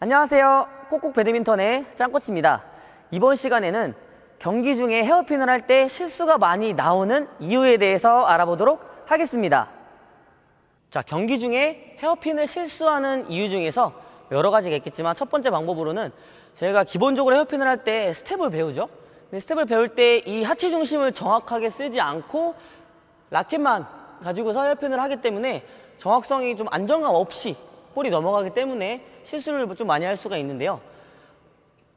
안녕하세요. 꼭꼭 배드민턴의 짱코치입니다. 이번 시간에는 경기 중에 헤어핀을 할 때 실수가 많이 나오는 이유에 대해서 알아보도록 하겠습니다. 자, 경기 중에 헤어핀을 실수하는 이유 중에서 여러 가지가 있겠지만 첫 번째 방법으로는 저희가 기본적으로 헤어핀을 할 때 스텝을 배우죠. 근데 스텝을 배울 때 이 하체 중심을 정확하게 쓰지 않고 라켓만 가지고서 헤어핀을 하기 때문에 정확성이 좀 안정감 없이 볼이 넘어가기 때문에 실수를 좀 많이 할 수가 있는데요.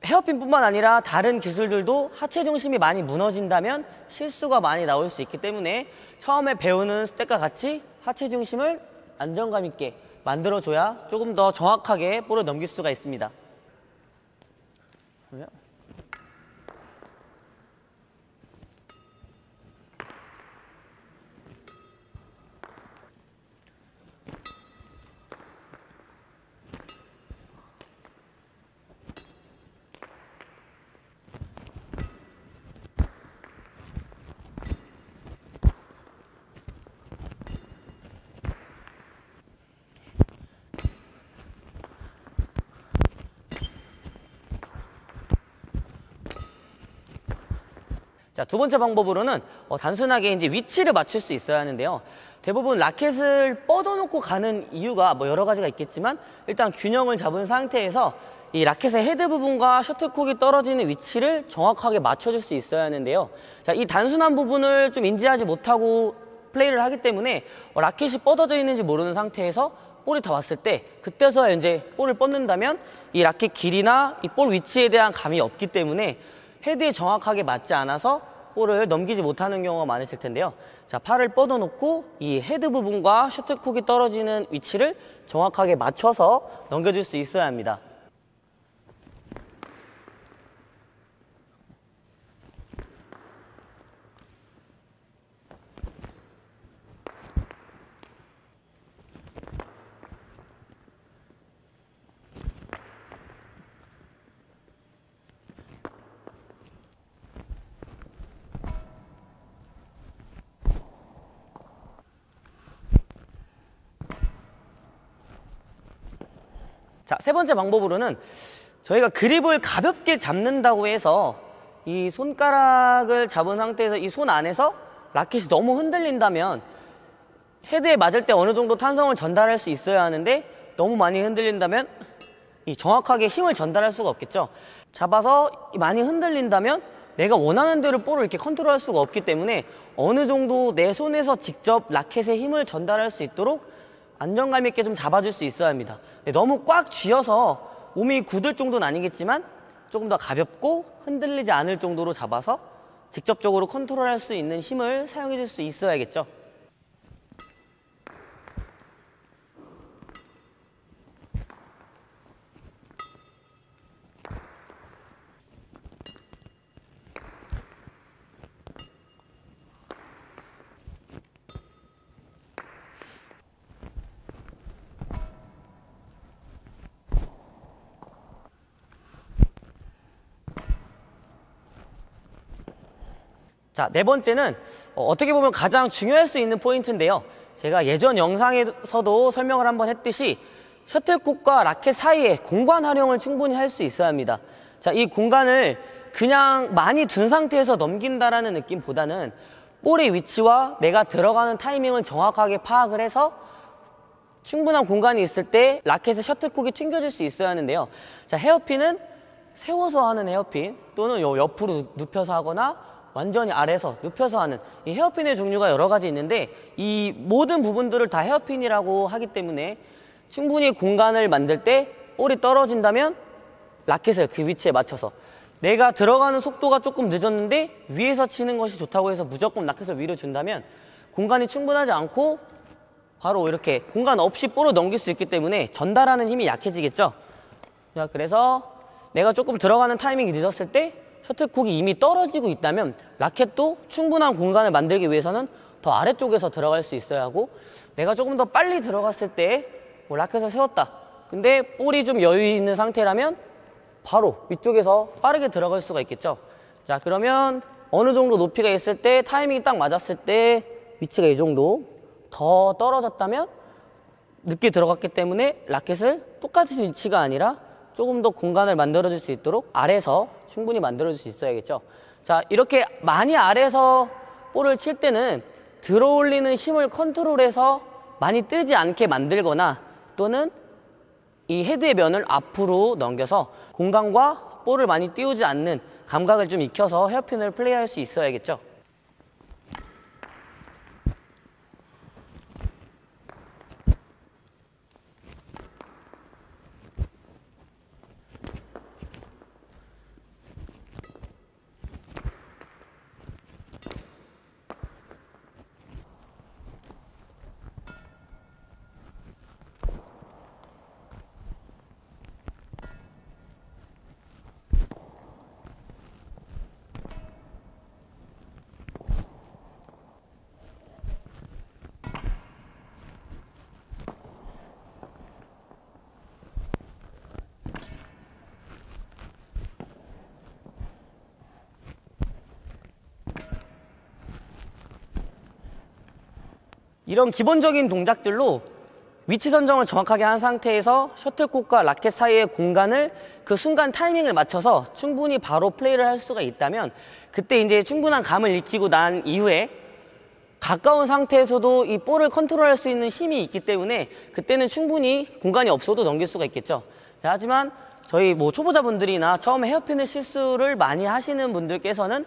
헤어핀뿐만 아니라 다른 기술들도 하체 중심이 많이 무너진다면 실수가 많이 나올 수 있기 때문에 처음에 배우는 스텝과 같이 하체 중심을 안정감 있게 만들어줘야 조금 더 정확하게 볼을 넘길 수가 있습니다. 자, 두 번째 방법으로는 단순하게 이제 위치를 맞출 수 있어야 하는데요. 대부분 라켓을 뻗어놓고 가는 이유가 여러 가지가 있겠지만 일단 균형을 잡은 상태에서 이 라켓의 헤드 부분과 셔틀콕이 떨어지는 위치를 정확하게 맞춰줄 수 있어야 하는데요. 자, 이 단순한 부분을 좀 인지하지 못하고 플레이를 하기 때문에 라켓이 뻗어져 있는지 모르는 상태에서 볼이 다 왔을 때 그때서야 이제 볼을 뻗는다면 이 라켓 길이나 이 볼 위치에 대한 감이 없기 때문에 헤드에 정확하게 맞지 않아서 볼을 넘기지 못하는 경우가 많으실 텐데요. 자, 팔을 뻗어놓고 이 헤드 부분과 셔틀콕이 떨어지는 위치를 정확하게 맞춰서 넘겨줄 수 있어야 합니다. 자, 세 번째 방법으로는 저희가 그립을 가볍게 잡는다고 해서 이 손가락을 잡은 상태에서 이 손 안에서 라켓이 너무 흔들린다면 헤드에 맞을 때 어느 정도 탄성을 전달할 수 있어야 하는데 너무 많이 흔들린다면 이 정확하게 힘을 전달할 수가 없겠죠. 잡아서 많이 흔들린다면 내가 원하는 대로 볼을 이렇게 컨트롤할 수가 없기 때문에 어느 정도 내 손에서 직접 라켓에 힘을 전달할 수 있도록 안정감 있게 좀 잡아줄 수 있어야 합니다. 너무 꽉 쥐어서 몸이 굳을 정도는 아니겠지만 조금 더 가볍고 흔들리지 않을 정도로 잡아서 직접적으로 컨트롤할 수 있는 힘을 사용해 줄 수 있어야겠죠. 자, 네 번째는 어떻게 보면 가장 중요할 수 있는 포인트인데요. 제가 예전 영상에서도 설명을 한번 했듯이 셔틀콕과 라켓 사이에 공간 활용을 충분히 할 수 있어야 합니다. 자, 이 공간을 그냥 많이 둔 상태에서 넘긴다라는 느낌보다는 볼의 위치와 내가 들어가는 타이밍을 정확하게 파악을 해서 충분한 공간이 있을 때 라켓에 셔틀콕이 튕겨질 수 있어야 하는데요. 자, 헤어핀은 세워서 하는 헤어핀 또는 옆으로 눕혀서 하거나 완전히 아래에서 눕혀서 하는 이 헤어핀의 종류가 여러 가지 있는데 이 모든 부분들을 다 헤어핀이라고 하기 때문에 충분히 공간을 만들 때 볼이 떨어진다면 라켓을 그 위치에 맞춰서 내가 들어가는 속도가 조금 늦었는데 위에서 치는 것이 좋다고 해서 무조건 라켓을 위로 준다면 공간이 충분하지 않고 바로 이렇게 공간 없이 볼을 넘길 수 있기 때문에 전달하는 힘이 약해지겠죠. 자, 그래서 내가 조금 들어가는 타이밍이 늦었을 때 셔틀콕이 이미 떨어지고 있다면 라켓도 충분한 공간을 만들기 위해서는 더 아래쪽에서 들어갈 수 있어야 하고 내가 조금 더 빨리 들어갔을 때 라켓을 세웠다. 근데 볼이 좀 여유 있는 상태라면 바로 위쪽에서 빠르게 들어갈 수가 있겠죠. 자, 그러면 어느 정도 높이가 있을 때 타이밍이 딱 맞았을 때 위치가 이 정도 더 떨어졌다면 늦게 들어갔기 때문에 라켓을 똑같은 위치가 아니라 조금 더 공간을 만들어줄 수 있도록 아래에서 충분히 만들어줄 수 있어야겠죠. 자, 이렇게 많이 아래에서 볼을 칠 때는 들어올리는 힘을 컨트롤해서 많이 뜨지 않게 만들거나 또는 이 헤드의 면을 앞으로 넘겨서 공간과 볼을 많이 띄우지 않는 감각을 좀 익혀서 헤어핀을 플레이할 수 있어야겠죠. 이런 기본적인 동작들로 위치 선정을 정확하게 한 상태에서 셔틀콕과 라켓 사이의 공간을 그 순간 타이밍을 맞춰서 충분히 바로 플레이를 할 수가 있다면 그때 이제 충분한 감을 익히고 난 이후에 가까운 상태에서도 이 볼을 컨트롤할 수 있는 힘이 있기 때문에 그때는 충분히 공간이 없어도 넘길 수가 있겠죠. 자, 하지만 저희 초보자분들이나 처음에 헤어핀을 실수를 많이 하시는 분들께서는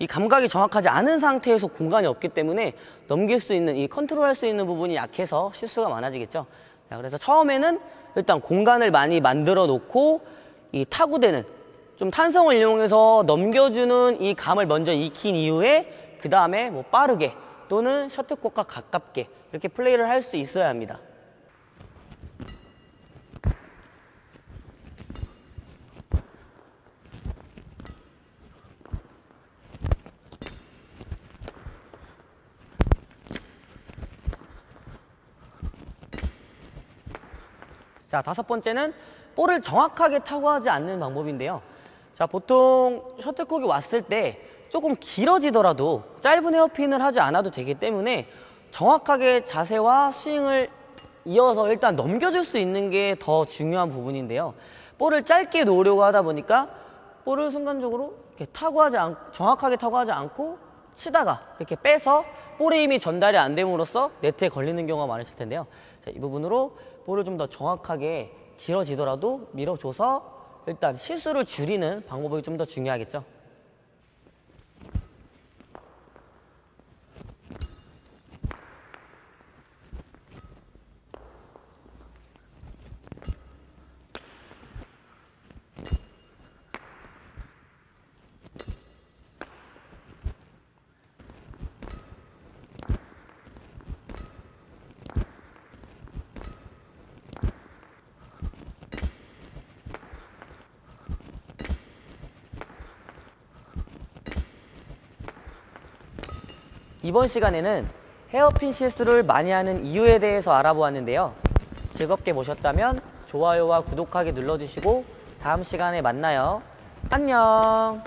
이 감각이 정확하지 않은 상태에서 공간이 없기 때문에 넘길 수 있는, 이 컨트롤할 수 있는 부분이 약해서 실수가 많아지겠죠. 자, 그래서 처음에는 일단 공간을 많이 만들어 놓고 이 타구대는 좀 탄성을 이용해서 넘겨주는 이 감을 먼저 익힌 이후에 그 다음에 빠르게 또는 셔틀콕과 가깝게 이렇게 플레이를 할 수 있어야 합니다. 자, 다섯 번째는 볼을 정확하게 타구하지 않는 방법인데요. 자, 보통 셔틀콕이 왔을 때 조금 길어지더라도 짧은 헤어핀을 하지 않아도 되기 때문에 정확하게 자세와 스윙을 이어서 일단 넘겨줄 수 있는 게 더 중요한 부분인데요. 볼을 짧게 놓으려고 하다 보니까 볼을 순간적으로 이렇게 정확하게 타구하지 않고 치다가 이렇게 빼서 볼의 힘이 전달이 안 됨으로써 네트에 걸리는 경우가 많으실 텐데요. 자, 이 부분으로 볼을 좀 더 정확하게 길어지더라도 밀어줘서 일단 실수를 줄이는 방법이 좀 더 중요하겠죠. 이번 시간에는 헤어핀 실수를 많이 하는 이유에 대해서 알아보았는데요. 즐겁게 보셨다면 좋아요와 구독하기 눌러주시고 다음 시간에 만나요. 안녕.